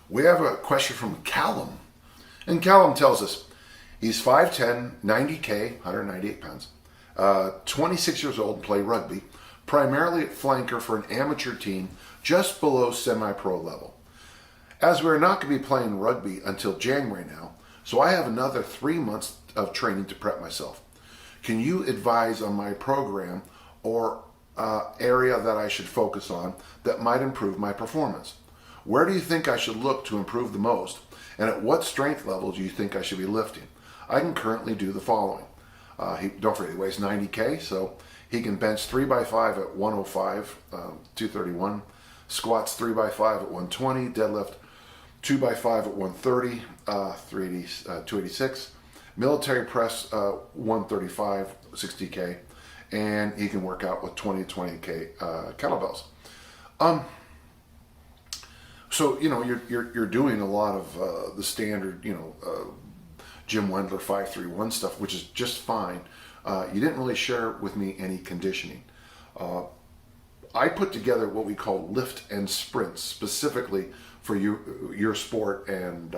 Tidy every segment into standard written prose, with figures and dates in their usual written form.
We have a question from Callum. And Callum tells us he's 5'10", 90K, 198 pounds, 26 years old, and play rugby, primarily at flanker for an amateur team just below semi-pro level. As we're not going to be playing rugby until January now, so I have another 3 months of training to prep myself. Can you advise on my program or area that I should focus on that might improve my performance? Where do you think I should look to improve the most? And at what strength level do you think I should be lifting? I can currently do the following. Don't forget, he weighs 90K, so he can bench 3x5 at 105, 231, squats 3x5 at 120, deadlift 2x5 at 130, 286, military press 135, 60K, and he can work out with 20 to 20K kettlebells. So, you're doing a lot of the standard, Jim Wendler 531 stuff, which is just fine. You didn't really share with me any conditioning. I put together what we call lift and sprints specifically for your sport and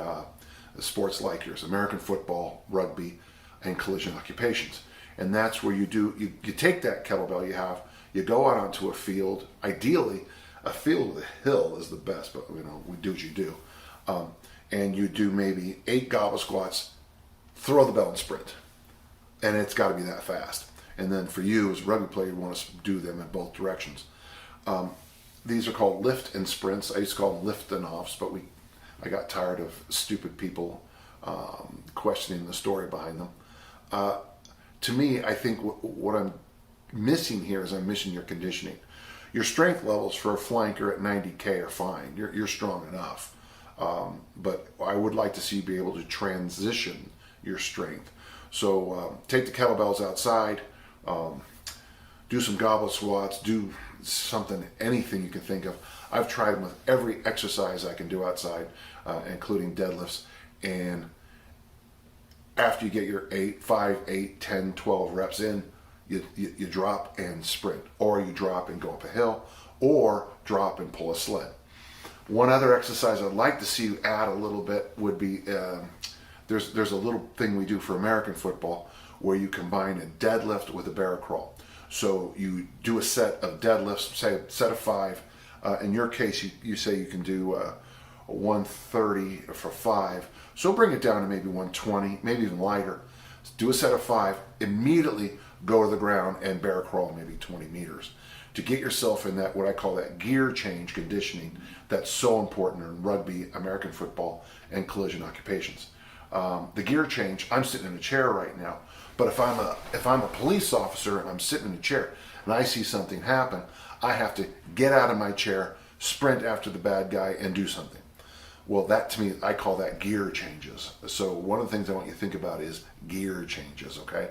sports like yours, American football, rugby, and collision occupations. And that's where you take that kettlebell you have, you go out onto a field, ideally a field with a hill is the best, but we do what you do. And you do maybe 8 goblet squats, throw the bell and sprint. And it's got to be that fast. And then for you as a rugby player, you want to do them in both directions. These are called lift and sprints. I used to call them lift and offs, but I got tired of stupid people questioning the story behind them. To me, I think what I'm missing here is I'm missing your conditioning. Your strength levels for a flanker at 90K are fine. You're strong enough. But I would like to see you be able to transition your strength. So take the kettlebells outside, do some goblet squats, do something, anything you can think of. I've tried them with every exercise I can do outside, including deadlifts. And after you get your 5, 8, 10, 12 reps in, you drop and sprint, or you drop and go up a hill, or drop and pull a sled. One other exercise I'd like to see you add a little bit would be, there's a little thing we do for American football where you combine a deadlift with a barrel crawl. So you do a set of deadlifts, say a set of 5. In your case, you say you can do 130 for 5. So bring it down to maybe 120, maybe even lighter. Do a set of 5, immediately go to the ground and bear crawl maybe 20 meters to get yourself in that, what I call that gear change conditioning that's so important in rugby, American football, and collision occupations. The gear change, I'm sitting in a chair right now, but if I'm a police officer and I'm sitting in a chair and I see something happen, I have to get out of my chair, sprint after the bad guy, and do something. Well, that to me, I call that gear changes. So one of the things I want you to think about is gear changes, okay?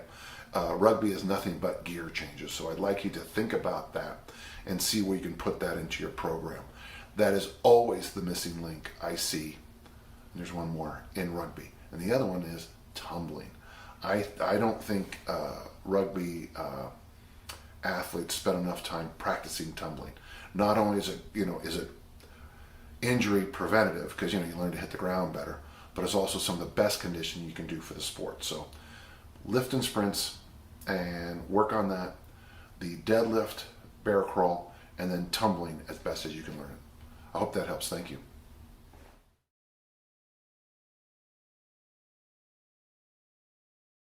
Rugby is nothing but gear changes. So I'd like you to think about that and see where you can put that into your program. That is always the missing link I see. And there's one more in rugby. And the other one is tumbling. I don't think rugby athletes spend enough time practicing tumbling. Not only is it injury preventative, because you learn to hit the ground better, but it's also some of the best conditioning you can do for the sport. So lift and sprints, and work on that. The deadlift, bear crawl, and then tumbling as best as you can learn it. I hope that helps. Thank you.